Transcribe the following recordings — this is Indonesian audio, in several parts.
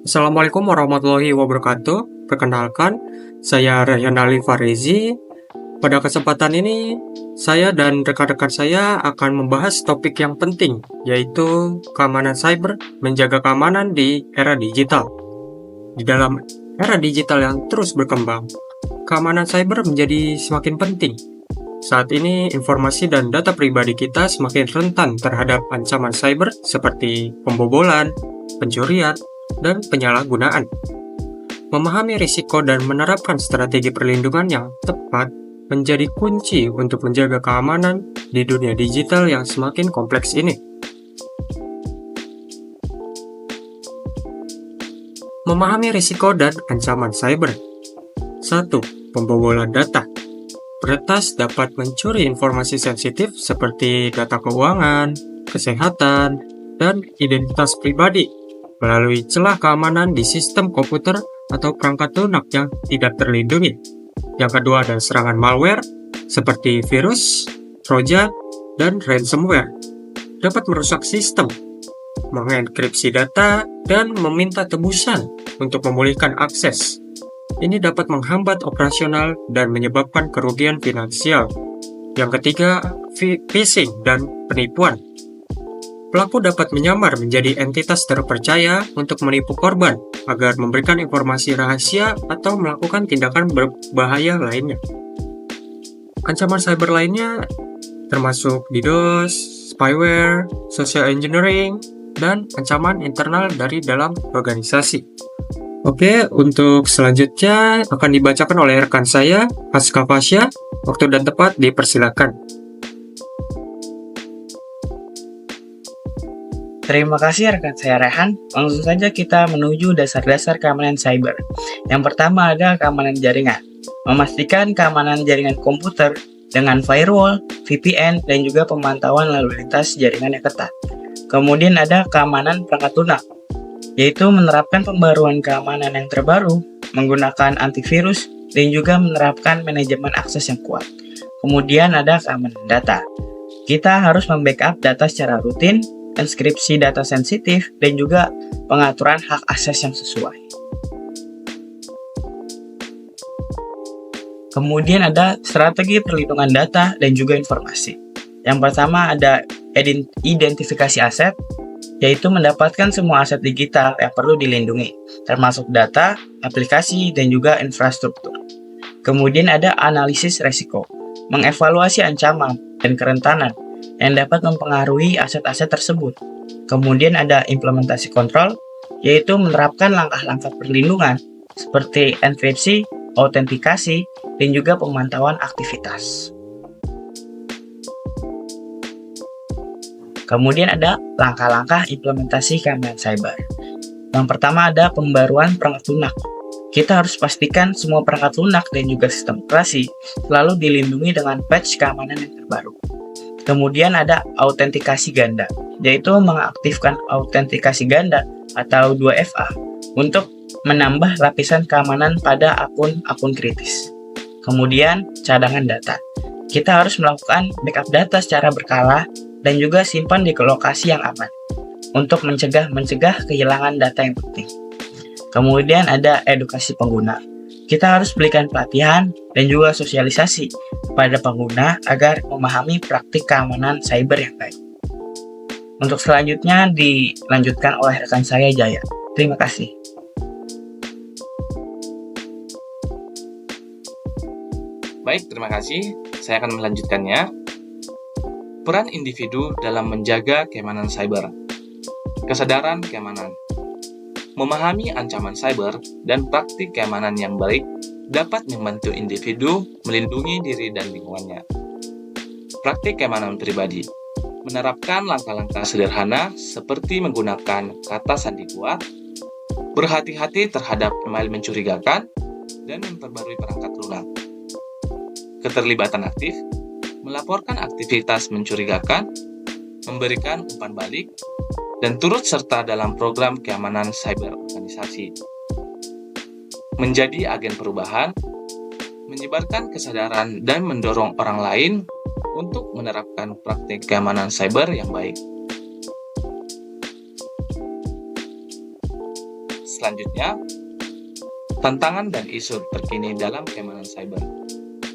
Assalamualaikum warahmatullahi wabarakatuh. Perkenalkan, saya Rayhan Ali Farizi. Pada kesempatan ini, saya dan rekan-rekan saya akan membahas topik yang penting, yaitu keamanan cyber, menjaga keamanan di era digital. Di dalam era digital yang terus berkembang, keamanan cyber menjadi semakin penting. Saat ini, informasi dan data pribadi kita semakin rentan terhadap ancaman cyber seperti pembobolan, pencurian, dan penyalahgunaan. Memahami risiko dan menerapkan strategi perlindungan yang tepat menjadi kunci untuk menjaga keamanan di dunia digital yang semakin kompleks ini. Memahami risiko dan ancaman cyber. 1. Pembobolan data. Peretas dapat mencuri informasi sensitif seperti data keuangan, kesehatan, dan identitas pribadi melalui celah keamanan di sistem komputer atau perangkat lunak yang tidak terlindungi. Yang kedua ada serangan malware seperti virus, trojan, dan ransomware. Dapat merusak sistem, mengenkripsi data, dan meminta tebusan untuk memulihkan akses. Ini dapat menghambat operasional dan menyebabkan kerugian finansial. Yang ketiga, phishing dan penipuan. Pelaku dapat menyamar menjadi entitas terpercaya untuk menipu korban agar memberikan informasi rahasia atau melakukan tindakan berbahaya lainnya. Ancaman cyber lainnya termasuk DDoS, spyware, social engineering, dan ancaman internal dari dalam organisasi. Oke, untuk selanjutnya akan dibacakan oleh rekan saya, Aska Fasya. Waktu dan tempat dipersilakan. Terima kasih rekan saya Rehan. Langsung saja kita menuju dasar-dasar keamanan cyber. Yang pertama ada keamanan jaringan. Memastikan keamanan jaringan komputer dengan firewall, VPN, dan juga pemantauan lalu lintas jaringan yang ketat. Kemudian ada keamanan perangkat lunak, yaitu menerapkan pembaruan keamanan yang terbaru, menggunakan antivirus, dan juga menerapkan manajemen akses yang kuat. Kemudian ada keamanan data. Kita harus membackup data secara rutin, enkripsi data sensitif, dan juga pengaturan hak akses yang sesuai. Kemudian ada strategi perlindungan data dan juga informasi. Yang pertama ada identifikasi aset, yaitu mendapatkan semua aset digital yang perlu dilindungi, termasuk data, aplikasi, dan juga infrastruktur. Kemudian ada analisis resiko, mengevaluasi ancaman dan kerentanan yang dapat mempengaruhi aset-aset tersebut. Kemudian ada implementasi kontrol, yaitu menerapkan langkah-langkah perlindungan seperti enkripsi, autentikasi, dan juga pemantauan aktivitas. Kemudian ada langkah-langkah implementasi keamanan cyber. Yang pertama ada pembaruan perangkat lunak. Kita harus pastikan semua perangkat lunak dan juga sistem operasi selalu dilindungi dengan patch keamanan yang terbaru. Kemudian ada autentikasi ganda, yaitu mengaktifkan autentikasi ganda atau 2FA untuk menambah lapisan keamanan pada akun-akun kritis. Kemudian cadangan data. Kita harus melakukan backup data secara berkala dan juga simpan di lokasi yang aman untuk mencegah kehilangan data yang penting. Kemudian ada edukasi pengguna. Kita harus berikan pelatihan dan juga sosialisasi kepada pengguna agar memahami praktik keamanan cyber yang baik. Untuk selanjutnya dilanjutkan oleh rekan saya Jaya. Terima kasih. Baik, terima kasih. Saya akan melanjutkannya. Peran individu dalam menjaga keamanan cyber. Kesadaran keamanan. Memahami ancaman cyber dan praktik keamanan yang baik dapat membantu individu melindungi diri dan lingkungannya. Praktik keamanan pribadi. Menerapkan langkah-langkah sederhana seperti menggunakan kata sandi kuat, berhati-hati terhadap email mencurigakan, dan memperbarui perangkat lunak. Keterlibatan aktif. Melaporkan aktivitas mencurigakan, memberikan umpan balik, dan turut serta dalam program keamanan cyber organisasi. Menjadi agen perubahan, menyebarkan kesadaran dan mendorong orang lain untuk menerapkan praktik keamanan cyber yang baik. Selanjutnya, tantangan dan isu terkini dalam keamanan cyber.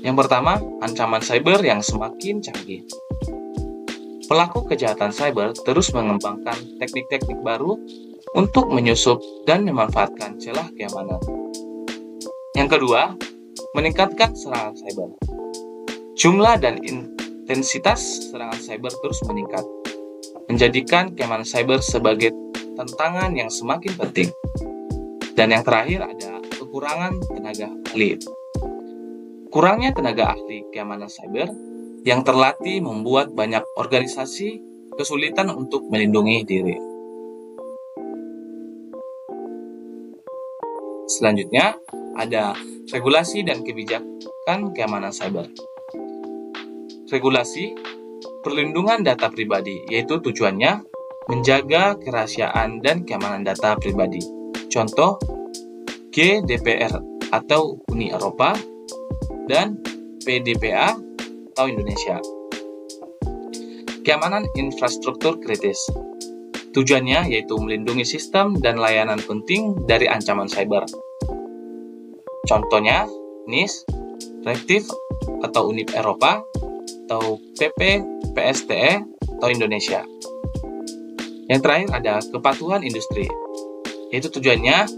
Yang pertama, ancaman cyber yang semakin canggih. Pelaku kejahatan cyber terus mengembangkan teknik-teknik baru untuk menyusup dan memanfaatkan celah keamanan. Yang kedua, meningkatkan serangan cyber. Jumlah dan intensitas serangan cyber terus meningkat, menjadikan keamanan cyber sebagai tantangan yang semakin penting. Dan yang terakhir ada kekurangan tenaga ahli. Kurangnya tenaga ahli keamanan cyber yang terlatih membuat banyak organisasi kesulitan untuk melindungi diri. Selanjutnya, ada regulasi dan kebijakan keamanan cyber. Regulasi perlindungan data pribadi, yaitu tujuannya menjaga kerahasiaan dan keamanan data pribadi. Contoh, GDPR atau Uni Eropa dan PDPA atau Indonesia. Keamanan infrastruktur kritis. Tujuannya yaitu melindungi sistem dan layanan penting dari ancaman cyber. Contohnya, NIS, Direktif atau Uni Eropa, atau PP, PSTE, atau Indonesia. Yang terakhir ada kepatuhan industri, yaitu tujuannya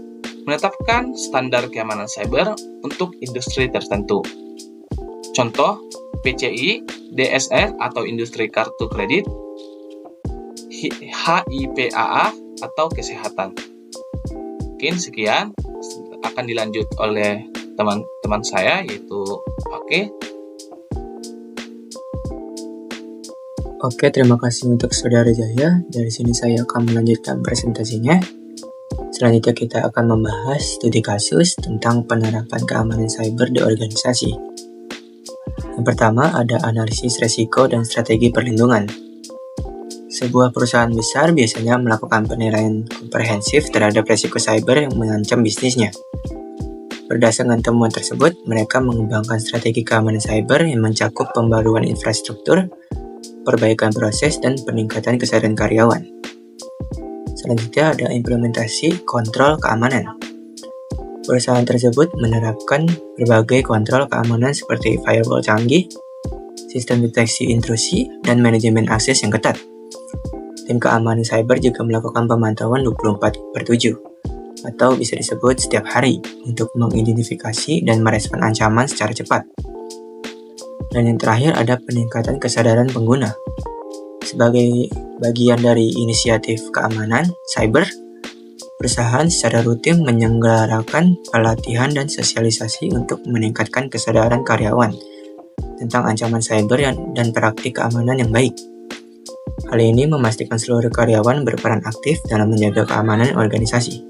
menetapkan standar keamanan cyber untuk industri tertentu. Contoh, PCI, DSR atau industri kartu kredit, HIPAA atau kesehatan. Mungkin sekian akan dilanjut oleh teman-teman saya yaitu Oke. Oke, terima kasih untuk Saudara Jaya. Dari sini saya akan melanjutkan presentasinya. Selanjutnya kita akan membahas studi kasus tentang penerapan keamanan cyber di organisasi. Yang pertama ada analisis resiko dan strategi perlindungan. Sebuah perusahaan besar biasanya melakukan penilaian komprehensif terhadap resiko cyber yang mengancam bisnisnya. Berdasarkan temuan tersebut, mereka mengembangkan strategi keamanan cyber yang mencakup pembaruan infrastruktur, perbaikan proses, dan peningkatan kesadaran karyawan. Selanjutnya ada implementasi kontrol keamanan. Perusahaan tersebut menerapkan berbagai kontrol keamanan seperti firewall canggih, sistem deteksi intrusi, dan manajemen akses yang ketat. Tim keamanan cyber juga melakukan pemantauan 24/7 atau bisa disebut setiap hari untuk mengidentifikasi dan merespon ancaman secara cepat. Dan yang terakhir ada peningkatan kesadaran pengguna. Sebagai bagian dari inisiatif keamanan cyber, perusahaan secara rutin menyelenggarakan pelatihan dan sosialisasi untuk meningkatkan kesadaran karyawan tentang ancaman cyber dan praktik keamanan yang baik. Hal ini memastikan seluruh karyawan berperan aktif dalam menjaga keamanan organisasi.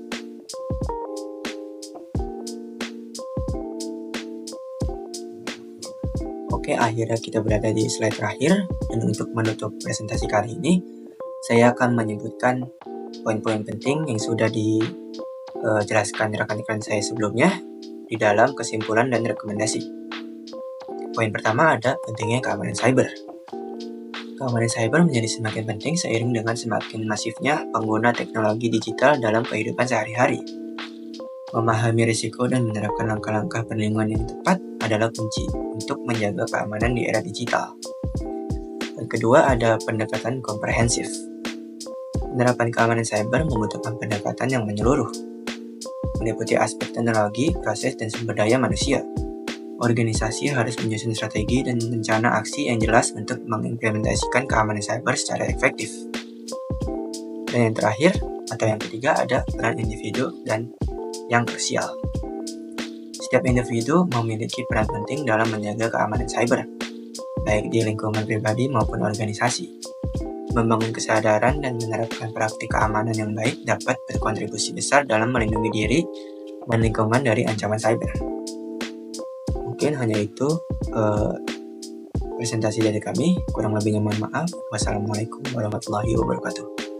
Oke, akhirnya kita berada di slide terakhir, dan untuk menutup presentasi kali ini, saya akan menyebutkan poin-poin penting yang sudah dijelaskan rekan-rekan saya sebelumnya di dalam kesimpulan dan rekomendasi. Poin pertama ada pentingnya keamanan cyber. Keamanan cyber menjadi semakin penting seiring dengan semakin masifnya pengguna teknologi digital dalam kehidupan sehari-hari. Memahami risiko dan menerapkan langkah-langkah perlindungan yang tepat adalah kunci untuk menjaga keamanan di era digital. Yang kedua ada pendekatan komprehensif. Penerapan keamanan cyber membutuhkan pendekatan yang menyeluruh, meliputi aspek teknologi, proses, dan sumber daya manusia. Organisasi harus menyusun strategi dan rencana aksi yang jelas untuk mengimplementasikan keamanan cyber secara efektif. Dan yang terakhir, atau yang ketiga, ada peran individu dan yang krusial. Setiap individu memiliki peran penting dalam menjaga keamanan cyber, baik di lingkungan pribadi maupun organisasi. Membangun kesadaran dan menerapkan praktik keamanan yang baik dapat berkontribusi besar dalam melindungi diri dan lingkungan dari ancaman cyber. Mungkin hanya itu presentasi dari kami. Kurang lebihnya mohon maaf. Wassalamualaikum warahmatullahi wabarakatuh.